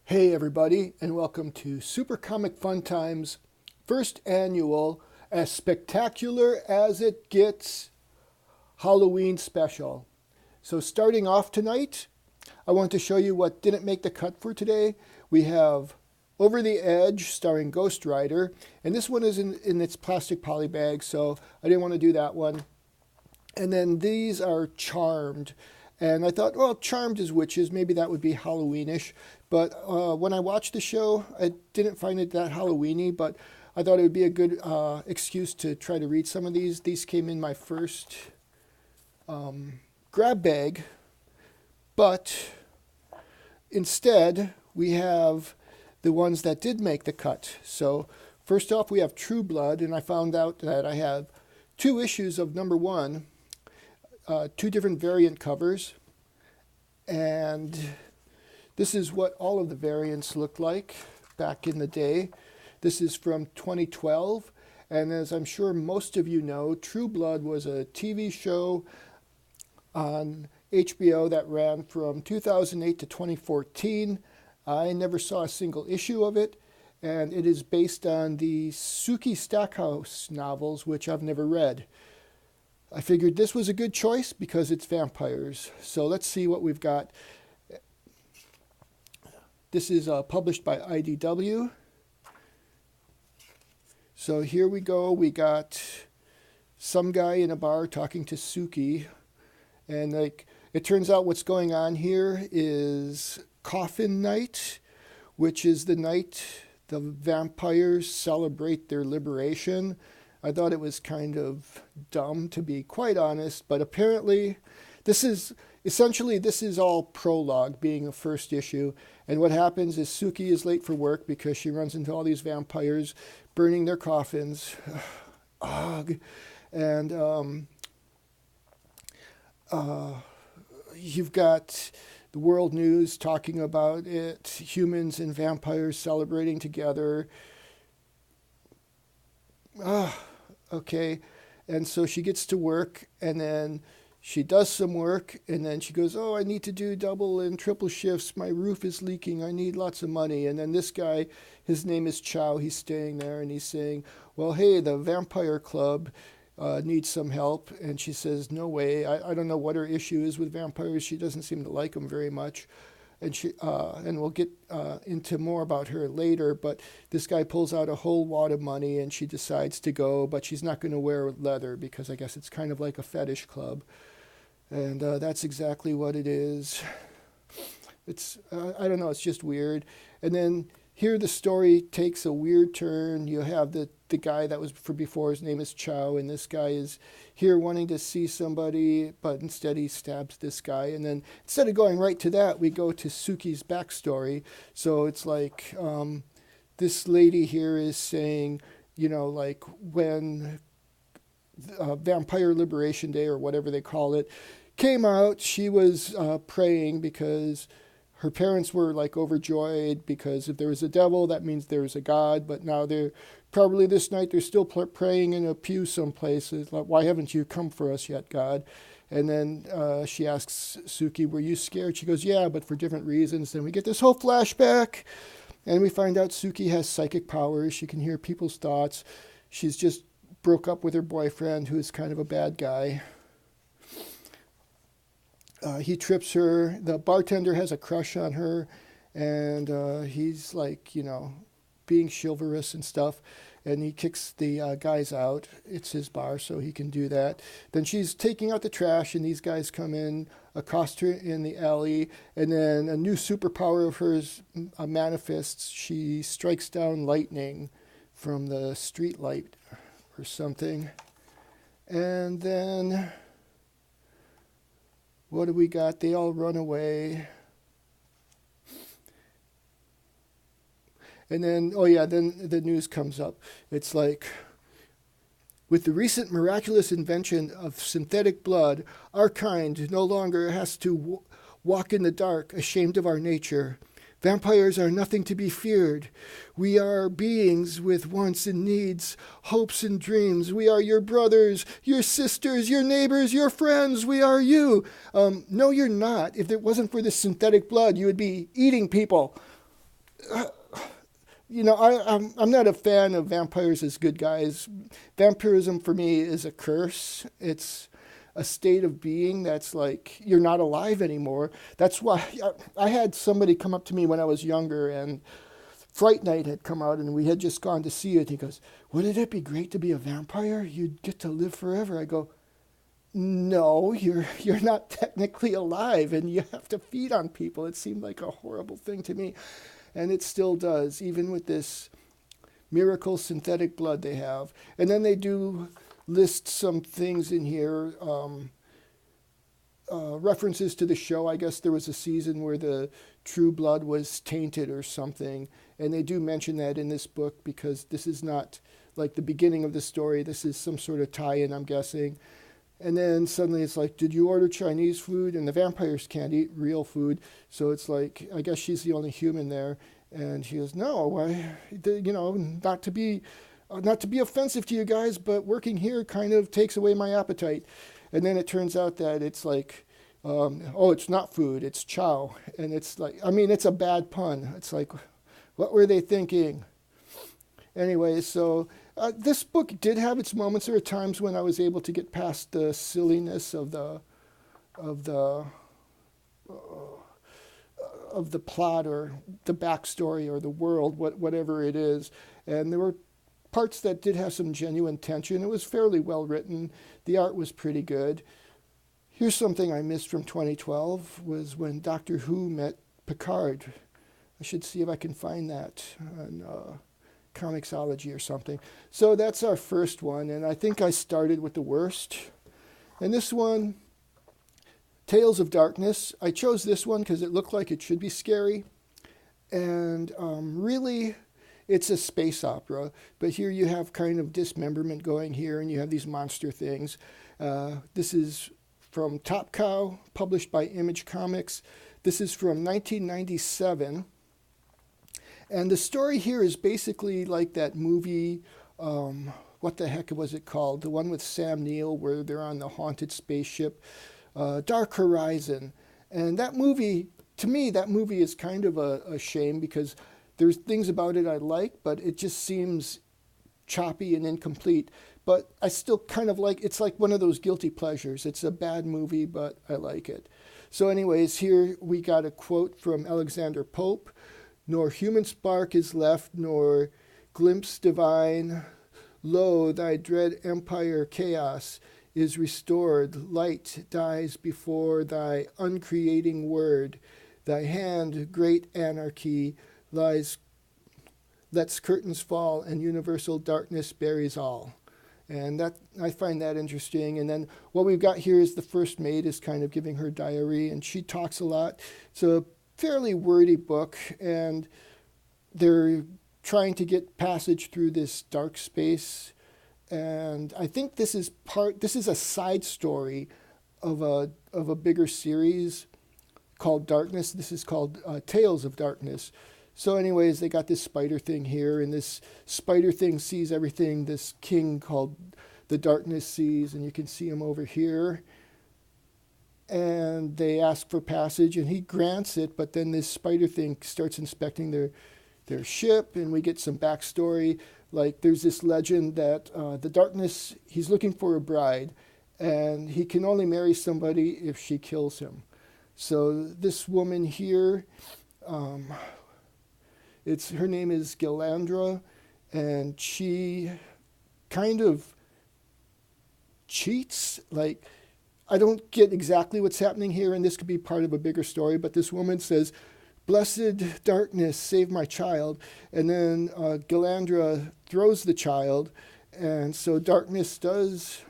Hey everybody, and welcome to Super Comic Fun Time's first annual As Spectacular as It Gets Halloween special. So starting off tonight, I want to show you what didn't make the cut for today. We have Over the Edge starring Ghost Rider, and this one is in its plastic poly bag, so I didn't want to do that one. And then these are Charmed. And I thought, well, Charmed is witches. Maybe that would be Halloweenish. But when I watched the show, I didn't find it that Halloweeny, but I thought it would be a good excuse to try to read some of these. These came in my first grab bag. But instead, we have the ones that did make the cut. So first off, we have True Blood, and I found out that I have 2 issues of number 1. 2 different variant covers, and this is what all of the variants looked like back in the day. This is from 2012, and as I'm sure most of you know, True Blood was a TV show on HBO that ran from 2008 to 2014. I never saw a single issue of it, and it is based on the Sookie Stackhouse novels, which I've never read. I figured this was a good choice because it's vampires. So let's see what we've got. This is published by IDW. So here we go. We got some guy in a bar talking to Sookie. And it turns out what's going on here is Coffin night, which is the night the vampires celebrate their liberation. I thought it was kind of dumb, to be quite honest, but apparently this is all prologue, being a first issue. And what happens is Sookie is late for work because she runs into all these vampires burning their coffins. Ugh. And you've got the world news talking about it, humans and vampires celebrating together. Okay, and so she gets to work, and then she does some work, and then she goes, oh, I need to do double and triple shifts. My roof is leaking. I need lots of money. And then this guy, his name is Chow. He's staying there, and he's saying, well, hey, the Vampire Club needs some help. And she says, no way. I don't know what her issue is with vampires. She doesn't seem to like them very much. And we'll get into more about her later, but this guy pulls out a whole wad of money and she decides to go, but she's not going to wear leather because I guess it's kind of like a fetish club. And that's exactly what it is. It's, I don't know, it's just weird. And then here the story takes a weird turn. You have the guy that was before, his name is Chow, and this guy is here wanting to see somebody, but instead he stabs this guy. And then instead of going right to that, we go to Sookie's backstory. So it's like this lady here is saying, you know, like when Vampire Liberation Day or whatever they call it came out, she was praying because her parents were like overjoyed because if there was a devil, that means there was a God. But now they're probably this night they're still praying in a pew someplace. It's like, why haven't you come for us yet, God? And then she asks Sookie, were you scared? She goes, yeah, but for different reasons. Then we get this whole flashback, and we find out Sookie has psychic powers. She can hear people's thoughts. She's just broke up with her boyfriend, who is kind of a bad guy. He trips her. The bartender has a crush on her, and he's like, you know, being chivalrous and stuff. And he kicks the guys out. It's his bar, so he can do that. Then she's taking out the trash, and these guys come in, accost her in the alley. And then a new superpower of hers manifests. She strikes down lightning from the street light or something. And then what do we got? They all run away. And then, oh yeah, then the news comes up. It's like, with the recent miraculous invention of synthetic blood, our kind no longer has to walk in the dark, ashamed of our nature. Vampires are nothing to be feared. We are beings with wants and needs, hopes and dreams. We are your brothers, your sisters, your neighbors, your friends. We are you. No, you're not. If it wasn't for this synthetic blood, you would be eating people. I'm not a fan of vampires as good guys. Vampirism for me is a curse. It's a state of being that's like you're not alive anymore. That's why I had somebody come up to me when I was younger, and Fright Night had come out and we had just gone to see it. He goes, "Wouldn't it be great to be a vampire? You'd get to live forever." I go, "No, you're not technically alive and you have to feed on people." It seemed like a horrible thing to me. And it still does, even with this miracle synthetic blood they have. And then they do list some things in here, references to the show. I guess there was a season where the true blood was tainted or something. And they do mention that in this book because this is not like the beginning of the story. This is some sort of tie-in, I'm guessing. And then suddenly it's like, did you order Chinese food? And the vampires can't eat real food. So it's like, I guess she's the only human there. And she goes, no, not to be offensive to you guys, but working here kind of takes away my appetite. And then it turns out that it's like, it's not food, it's chow. And it's like, it's a bad pun. It's like, what were they thinking? Anyway, so this book did have its moments. There were times when I was able to get past the silliness of the plot or the backstory or the world, whatever it is. And there were parts that did have some genuine tension. It was fairly well written. The art was pretty good. Here's something I missed from 2012 was when Doctor Who met Picard. I should see if I can find that on Comixology or something. So that's our first one, and I think I started with the worst. And this one, Tales of Darkness. I chose this one because it looked like it should be scary. And really, it's a space opera. But here you have kind of dismemberment going here, and you have these monster things. This is from Top Cow, published by Image Comics. This is from 1997. And the story here is basically like that movie, what the heck was it called? The one with Sam Neill where they're on the haunted spaceship, Dark Horizon. And that movie, to me, that movie is kind of a shame because there's things about it I like, but it just seems choppy and incomplete. But I still kind of like, it's like one of those guilty pleasures. It's a bad movie, but I like it. So anyways, here we got a quote from Alexander Pope. Nor human spark is left, nor glimpse divine. Lo, thy dread empire chaos is restored. Light dies before thy uncreating word. Thy hand, great anarchy, lets curtains fall, and universal darkness buries all. And that I find that interesting. And then what we've got here is the first maid is kind of giving her diary, and she talks a lot. It's a fairly wordy book, and they're trying to get passage through this dark space. And I think this is a side story of a bigger series called Darkness. This is called Tales of Darkness. So anyways, they got this spider thing here, and this spider thing sees everything this king called the Darkness sees, and you can see him over here. And they ask for passage, and he grants it, but then this spider thing starts inspecting their ship, and we get some backstory. Like, there's this legend that the Darkness, he's looking for a bride, and he can only marry somebody if she kills him. So this woman here, her name is Galandra, and she kind of cheats, like, I don't get exactly what's happening here, and this could be part of a bigger story, but this woman says, "Blessed darkness, save my child." And then Galandra throws the child, and so darkness does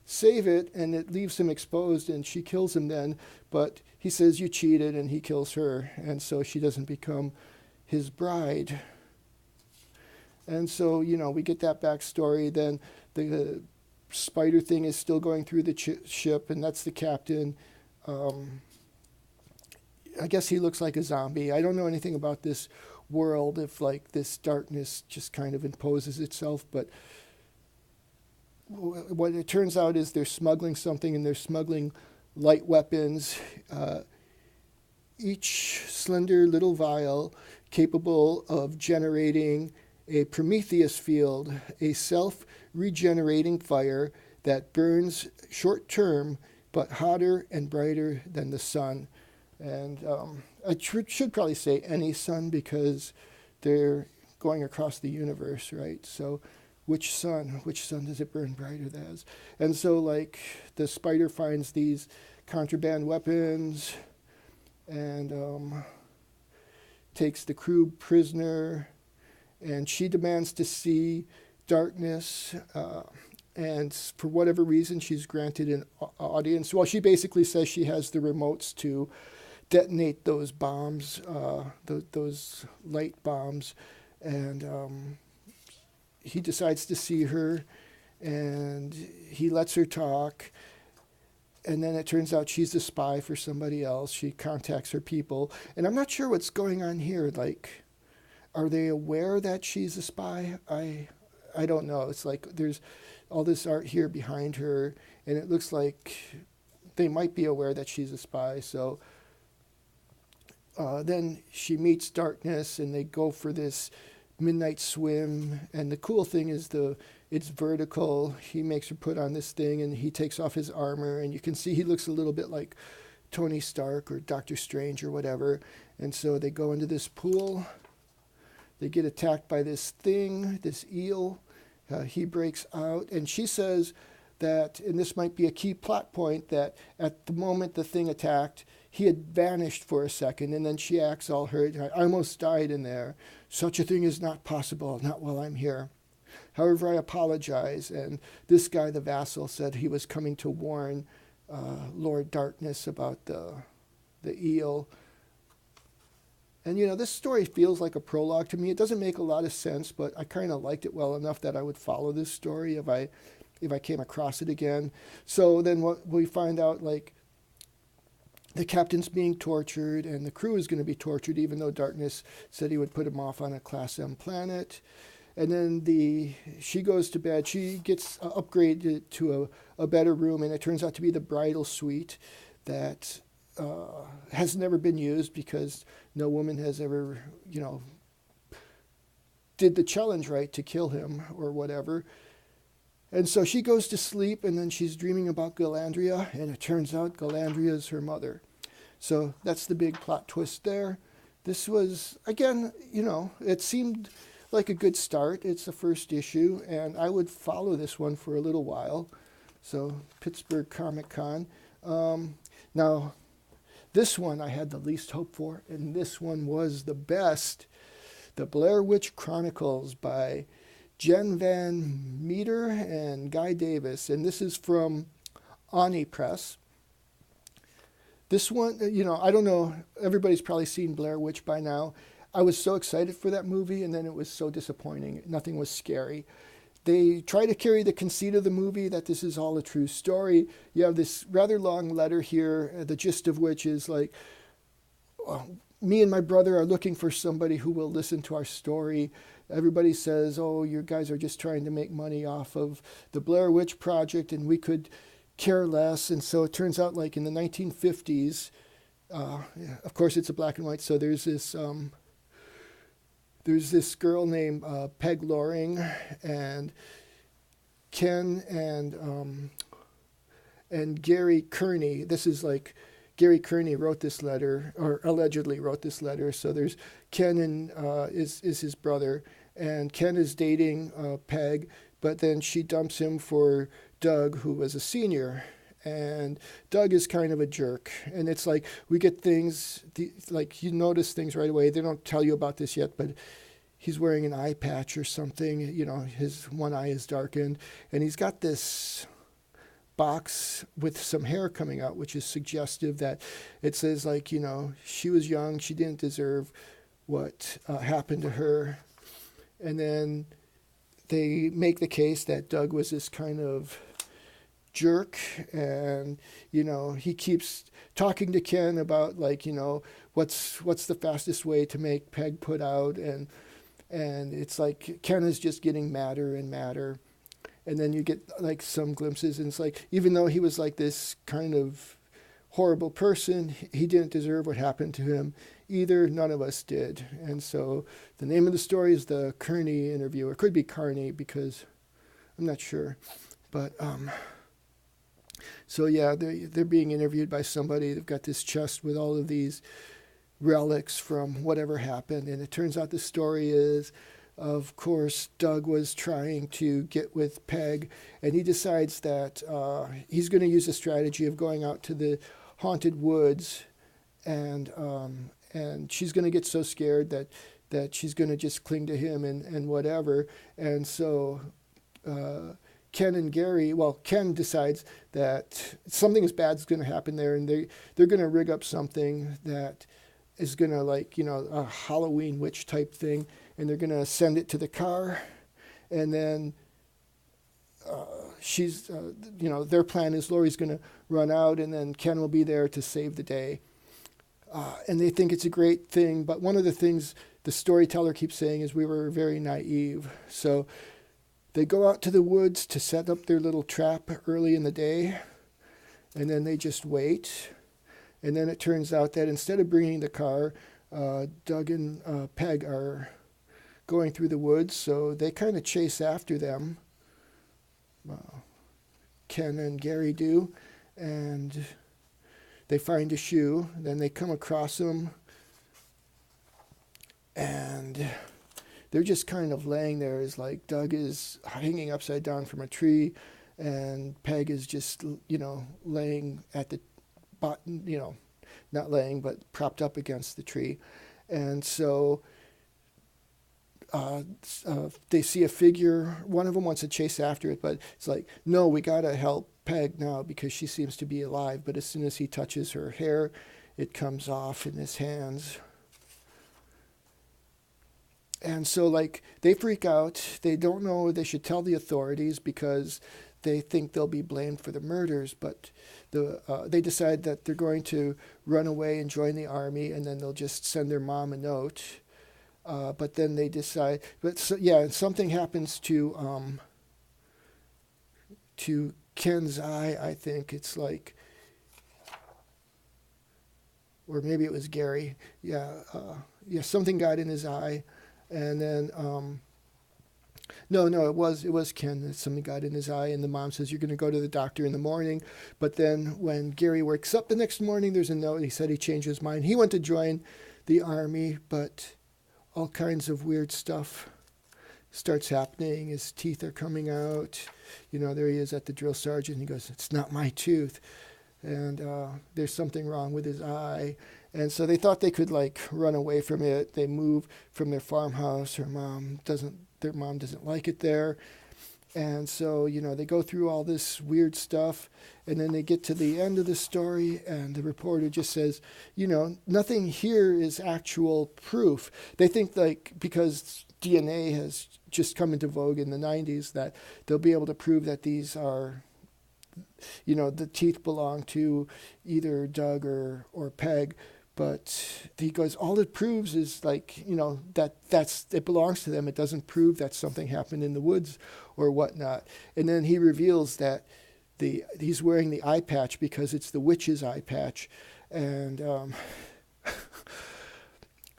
save it, and it leaves him exposed, and she kills him then. But he says, "You cheated," and he kills her, and so she doesn't become his bride. And so, we get that backstory. Then the spider thing is still going through the ship, and that's the captain. I guess he looks like a zombie. I don't know anything about this world, if like this darkness just kind of imposes itself, but what it turns out is they're smuggling something, and they're smuggling light weapons. each slender little vial capable of generating a Prometheus field, a self-regenerating fire that burns short-term but hotter and brighter than the sun. And I should probably say any sun because they're going across the universe, right? So which sun does it burn brighter as? And so like the spider finds these contraband weapons and takes the crew prisoner, and she demands to see darkness, and for whatever reason she's granted an audience. Well, she basically says she has the remotes to detonate those bombs, those light bombs, and he decides to see her, and he lets her talk. And then it turns out she's a spy for somebody else. She contacts her people. And I'm not sure what's going on here. Like, are they aware that she's a spy? I don't know. It's like there's all this art here behind her, and it looks like they might be aware that she's a spy. So then she meets Darkness, and they go for this midnight swim. And the cool thing is it's vertical. He makes her put on this thing, and he takes off his armor, and you can see he looks a little bit like Tony Stark or Doctor Strange or whatever. And so they go into this pool. They get attacked by this thing, this eel. He breaks out, and she says that, and this might be a key plot point, that at the moment the thing attacked, he had vanished for a second, and then she acts all hurt. I almost died in there. Such a thing is not possible, not while I'm here. However, I apologize. And this guy, the vassal, said he was coming to warn Lord Darkness about the eel. And, you know, this story feels like a prologue to me. It doesn't make a lot of sense, but I kind of liked it well enough that I would follow this story if I came across it again. So then what we find out, like, the captain's being tortured, and the crew is going to be tortured, even though Darkness said he would put him off on a Class M planet. And then she goes to bed. She gets upgraded to a better room, and it turns out to be the bridal suite that has never been used because no woman has ever, did the challenge right to kill him or whatever. And so she goes to sleep, and then she's dreaming about Galandria, and it turns out Galandria is her mother. So that's the big plot twist there. This was, again, it seemed like a good start. It's the first issue, and I would follow this one for a little while. So Pittsburgh Comic Con. Now, this one I had the least hope for, and this one was the best. The Blair Witch Chronicles by Jen Van Meter and Guy Davis, and this is from Ani Press. This one, I don't know, everybody's probably seen Blair Witch by now. I was so excited for that movie, and then it was so disappointing. Nothing was scary. They try to carry the conceit of the movie that this is all a true story. You have this rather long letter here, the gist of which is like, me and my brother are looking for somebody who will listen to our story. Everybody says, oh, you guys are just trying to make money off of the Blair Witch Project, and we could care less. And so it turns out, like in the 1950s, of course it's a black and white, so there's this girl named Peg Loring, and Ken and Gary Kearney. This is like Gary Kearney wrote this letter, or allegedly wrote this letter. So there's Ken and is his brother, and Ken is dating Peg, but then she dumps him for Doug, who was a senior. And Doug is kind of a jerk. And it's like we get things, like you notice things right away. They don't tell you about this yet, but he's wearing an eye patch or something. His one eye is darkened. And he's got this box with some hair coming out, which is suggestive that it says, like, she was young. She didn't deserve what happened to her. And then they make the case that Doug was this kind of jerk, and he keeps talking to Ken about, like, what's the fastest way to make Peg put out, and it's like Ken is just getting madder and madder. And then you get like some glimpses, and it's like, even though he was like this kind of horrible person. He didn't deserve what happened to him either. None of us did. And so the name of the story is the Kearney Interview. It could be Kearney because I'm not sure. But so yeah, they're being interviewed by somebody. They've got this chest with all of these relics from whatever happened. And it turns out the story is, of course, Doug was trying to get with Peg, and he decides that he's going to use a strategy of going out to the haunted woods, and she's going to get so scared that she's going to just cling to him and whatever. And so Ken and Gary, Ken decides that something as bad is going to happen there, and they're going to rig up something that is going to, like, a Halloween witch type thing, and they're going to send it to the car, and then their plan is Lori's going to run out, and then Ken will be there to save the day. And they think it's a great thing, but one of the things the storyteller keeps saying is we were very naive. So they go out to the woods to set up their little trap early in the day, and then they just wait. And then it turns out that instead of bringing the car, Doug and Peg are going through the woods, so they kind of chase after them. Ken and Gary do, and they find a shoe. Then they come across them, and they're just kind of laying there. As like Doug is hanging upside down from a tree, and Peg is just laying at the bottom, not laying but propped up against the tree. And so they see a figure. One of them wants to chase after it, but it's like, no, we got to help Peg now because she seems to be alive. But as soon as he touches her hair, it comes off in his hands. And so, like, they freak out. They don't know they should tell the authorities because they think they'll be blamed for the murders. But they decide that they're going to run away and join the army, and then they'll just send their mom a note. But then they decide, something happens to Ken's eye. I think it's like, or maybe it was Gary. Something got in his eye, and then no, it was Ken. Something got in his eye, and the mom says, "You're going to go to the doctor in the morning." But then when Gary wakes up the next morning, there's a note. He said he changed his mind. He went to join the army, but all kinds of weird stuff starts happening. His teeth are coming out. There he is at the drill sergeant. He goes, "It's not my tooth." And there's something wrong with his eye. And so they thought they could, like, run away from it. They move from their farmhouse. Their mom doesn't like it there. And so, they go through all this weird stuff, and then they get to the end of the story, and the reporter just says, nothing here is actual proof. They think, like, because DNA has just come into vogue in the 90s, that they'll be able to prove that these are, the teeth belong to either Doug or Peg. But he goes, all it proves is, like, it belongs to them. It doesn't prove that something happened in the woods or whatnot. And then he reveals that he's wearing the eye patch because it's the witch's eye patch. And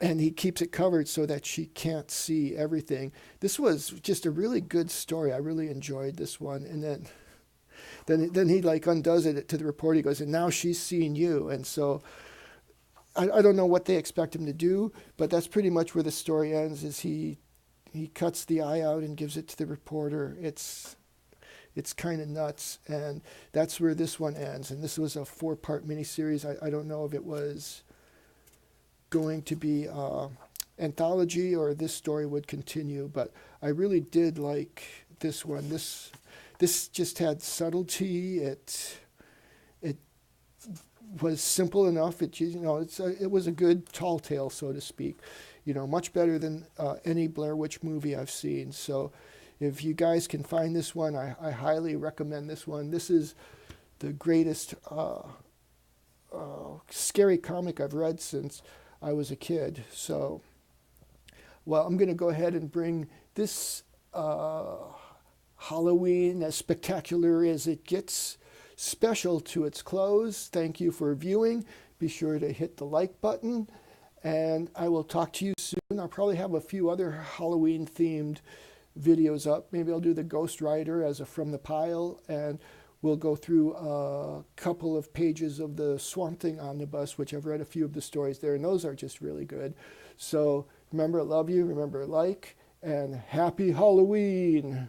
and he keeps it covered so that she can't see everything. This was just a really good story. I really enjoyed this one. And then he, like, undoes it to the reporter. He goes, "And now she's seeing you." And so I don't know what they expect him to do, but that's pretty much where the story ends. Is he cuts the eye out and gives it to the reporter. It's kind of nuts, and that's where this one ends. And this was a 4-part miniseries. I don't know if it was going to be anthology or this story would continue, but I really did like this one. This just had subtlety. It was simple enough. It was a good tall tale, so to speak. Much better than any Blair Witch movie I've seen. So if you guys can find this one, I highly recommend this one. This is the greatest scary comic I've read since I was a kid. So, I'm going to go ahead and bring this Halloween, as spectacular as it gets, special to its close. Thank you for viewing. Be sure to hit the like button, and I will talk to you soon. I'll probably have a few other Halloween themed videos up. Maybe I'll do the Ghost Rider as a From the Pile, and we'll go through a couple of pages of the Swamp Thing Omnibus, which I've read a few of the stories there, and those are just really good. So remember, I love you, remember, like, and happy Halloween.